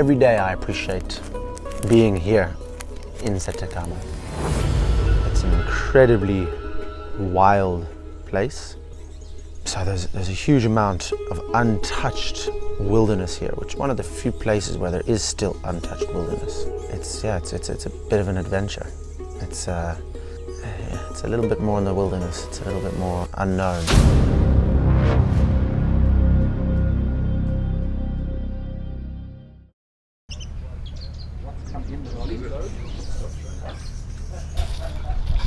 Every day I appreciate being here in Sette Cama. It's an incredibly wild place. So there's a huge amount of untouched wilderness here, which is one of the few places where there is still untouched wilderness. It's a bit of an adventure. It's a little bit more in the wilderness. It's a little bit more unknown.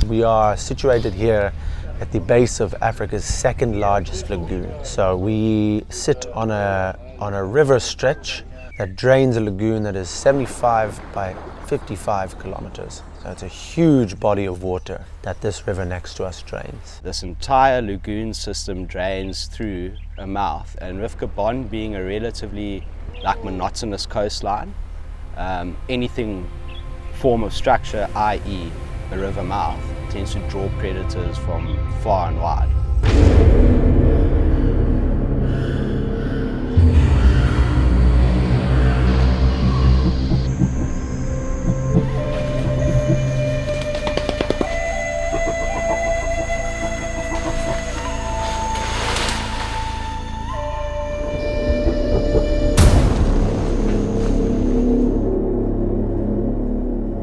We are situated here at the base of Africa's second largest lagoon. So we sit on a river stretch that drains a lagoon that is 75 by 55 kilometers. So it's a huge body of water that this river next to us drains. This entire lagoon system drains through a mouth, and with Gabon being a relatively monotonous coastline, anything form of structure, i.e. a river mouth, tends to draw predators from far and wide.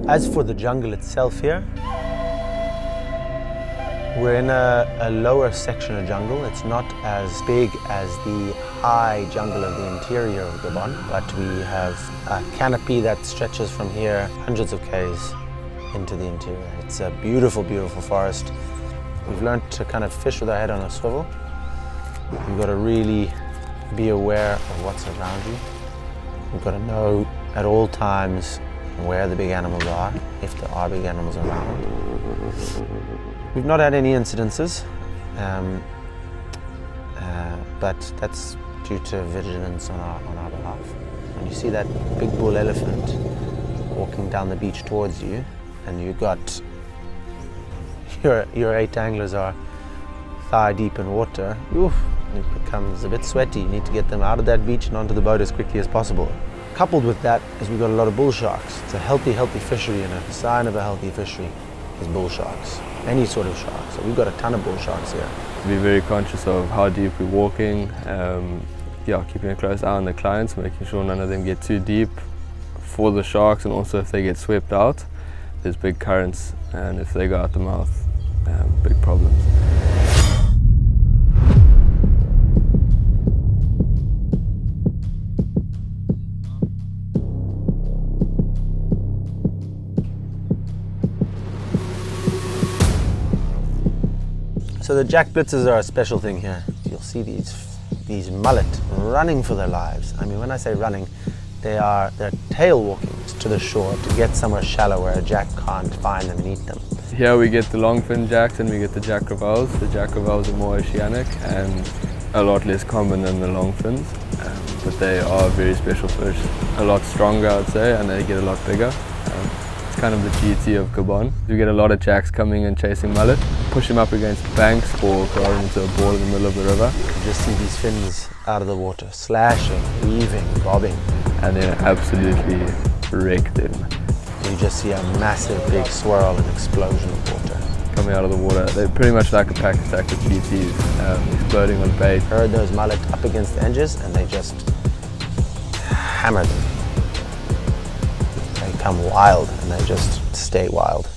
As for the jungle itself here, we're in a lower section of jungle. It's not as big as the high jungle of the interior of Gabon, but we have a canopy that stretches from here hundreds of k's into the interior. It's a beautiful, beautiful forest. We've learned to kind of fish with our head on a swivel. You've got to really be aware of what's around you. You've got to know at all times where the big animals are, if there are big animals around. We've not had any incidences, but that's due to vigilance on our behalf. When you see that big bull elephant walking down the beach towards you, and you've got your 8 anglers are thigh deep in water, it becomes a bit sweaty. You need to get them out of that beach and onto the boat as quickly as possible. Coupled with that is we've got a lot of bull sharks. It's a healthy fishery, and a sign of a healthy fishery is bull sharks. Any sort of shark. So we've got a ton of bull sharks here. Be very conscious of how deep we're walking. Keeping a close eye on the clients, making sure none of them get too deep for the sharks, and also if they get swept out, there's big currents, and if they go out the mouth, big problems. So the jack blitzers are a special thing here. You'll see these mullet running for their lives. I mean, when I say running, they're tail walking to the shore to get somewhere shallow where a jack can't find them and eat them. Here we get the longfin jacks and we get the jack crevalles. The jack crevalles are more oceanic and a lot less common than the longfins, but they are very special fish. A lot stronger, I'd say, and they get a lot bigger. It's kind of the beauty of Gabon. You get a lot of jacks coming and chasing mullet, push them up against banks or throw them into a ball in the middle of the river. You just see these fins out of the water, slashing, weaving, bobbing. And then absolutely wreck them. You just see a massive big swirl and explosion of water. Coming out of the water, they're pretty much like a pack attack of GTs, exploding on bait. Herd those mullet up against the edges and they just hammer them. They come wild and they just stay wild.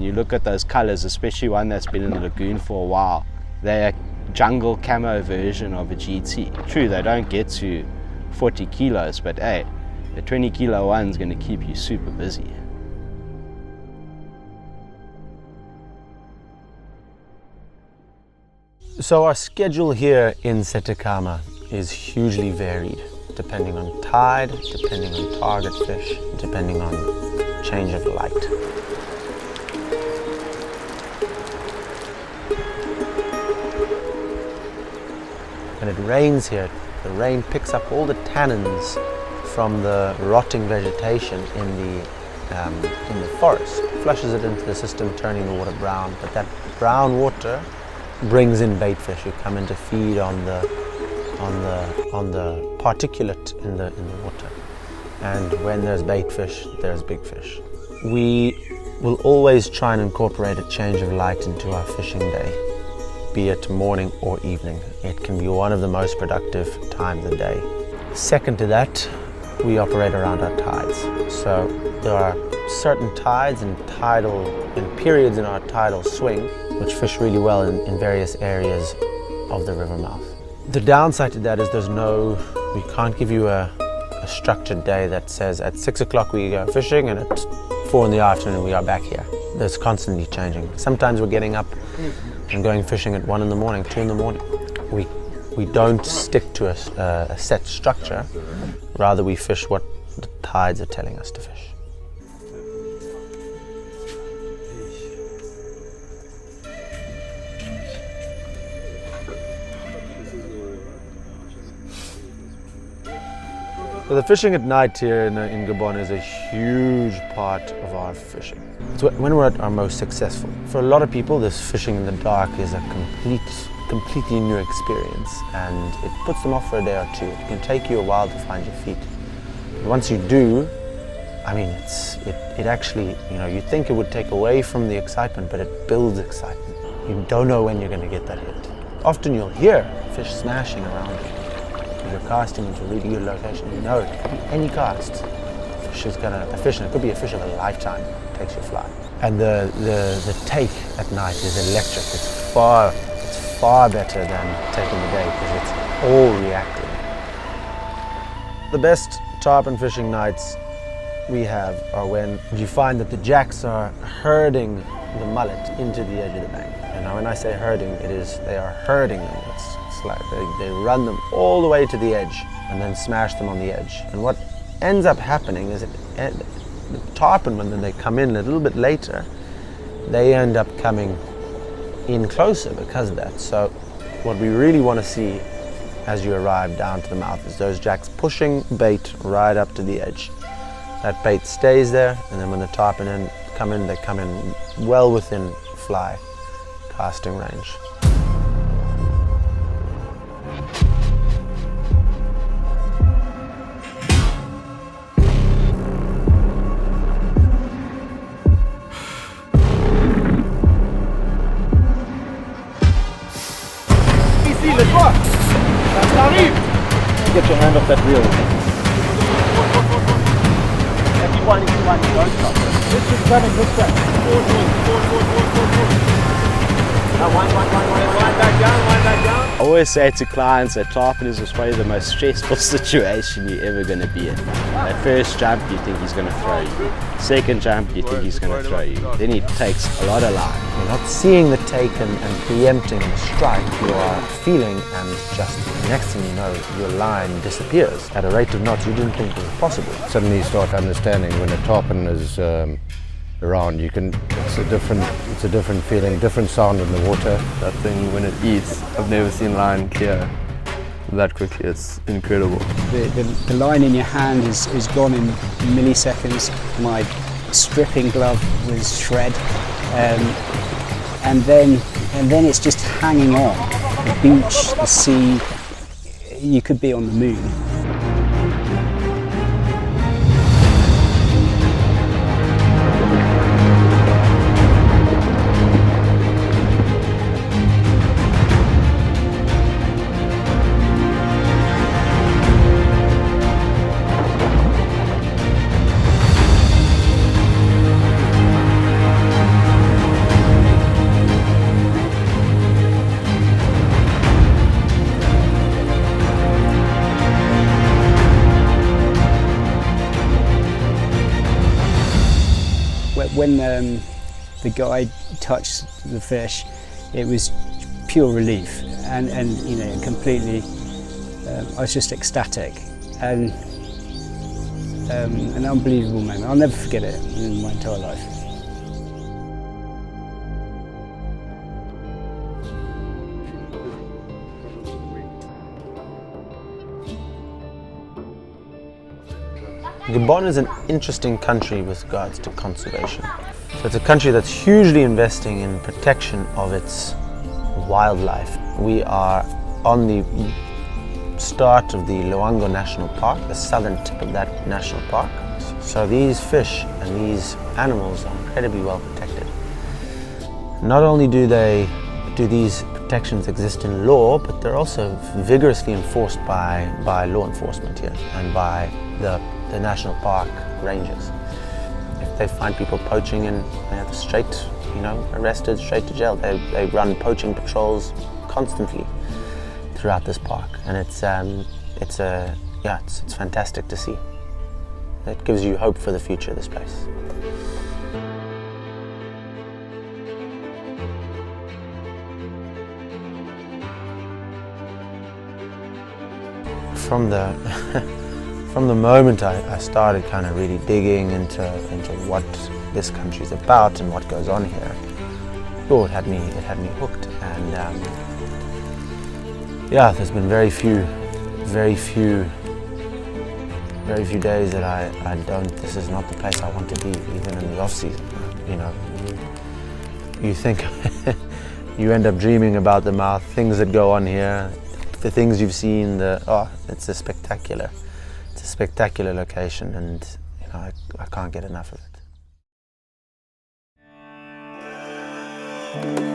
you look at those colors, especially one that's been in the lagoon for a while, they're a jungle camo version of a GT. True, they don't get to 40 kilos, but hey, the 20 kilo one's going to keep you super busy. So our schedule here in Sette Cama is hugely varied, depending on tide, depending on target fish, depending on change of light. When it rains here, the rain picks up all the tannins from the rotting vegetation in the forest, flushes it into the system, turning the water brown. But that brown water brings in bait fish who come in to feed on the particulate in the water. And when there's bait fish, there's big fish. We will always try and incorporate a change of light into our fishing day, be it morning or evening. It can be one of the most productive times of the day. Second to that, we operate around our tides. So there are certain tides and periods in our tidal swing which fish really well in various areas of the river mouth. The downside to that is we can't give you a structured day that says at 6 o'clock we go fishing and at 4 in the afternoon we are back here. There's constantly changing. Sometimes we're getting up and going fishing at 1 in the morning, 2 in the morning. We don't stick to a set structure, rather we fish what the tides are telling us to fish. So the fishing at night here in Gabon is a huge part of our fishing. It's when we're at our most successful. For a lot of people, this fishing in the dark is a completely new experience, and it puts them off for a day or two. It can take you a while to find your feet. But once you do, I mean, it actually, you think it would take away from the excitement, but it builds excitement. You don't know when you're going to get that hit. Often you'll hear fish smashing around you. If you're casting into a really good location, you know it could be any cast. A fish, and it could be a fish of a lifetime, takes your fly. And the take at night is electric. It's far better than taking the day because it's all reactive. The best tarpon fishing nights we have are when you find that the jacks are herding the mullet into the edge of the bank. And now when I say herding, they are herding them. It's like they run them all the way to the edge and then smash them on the edge. And what ends up happening is the tarpon, when they come in a little bit later, they end up coming in closer because of that. So what we really want to see as you arrive down to the mouth is those jacks pushing bait right up to the edge. That bait stays there, and then when the tarpon come in, they come in well within fly casting range. Get your hand off that reel. If you want, don't stop. This is running this way. Now wind back down. I always say to clients that tarpon is probably the most stressful situation you're ever going to be in. That first jump, you think he's going to throw you. Second jump, you think he's going to throw you. Then he takes a lot of line. You're not seeing the take and preempting the strike. You are feeling, and just the next thing you know, your line disappears at a rate of knots you didn't think was possible. Suddenly you start understanding when a tarpon is around, it's a different feeling, different sound in the water. That thing, when it eats, I've never seen line clear that quickly. It's incredible. The line in your hand is gone in milliseconds. My stripping glove was shred, and then it's just hanging on. The beach, the sea, you could be on the moon. when the guide touched the fish, it was pure relief and you know, completely, I was just ecstatic and an unbelievable moment. I'll never forget it in my entire life. Gabon is an interesting country with regards to conservation. So it's a country that's hugely investing in protection of its wildlife. We are on the start of the Luango National Park, the southern tip of that national park. So these fish and these animals are incredibly well protected. Not only do these protections exist in law, but they're also vigorously enforced by law enforcement here and by the national park rangers. If they find people poaching, and they're straight, you know, arrested, straight to jail. They run poaching patrols constantly throughout this park, and it's fantastic to see. It gives you hope for the future of this place. From the moment I started kind of really digging into what this country's about and what goes on here, oh, it had me hooked. And yeah, there's been very few days that I don't. This is not the place I want to be, even in the off season. You know, you think you end up dreaming about the mouth, things that go on here, the things you've seen. It's a spectacular location, and you know, I can't get enough of it.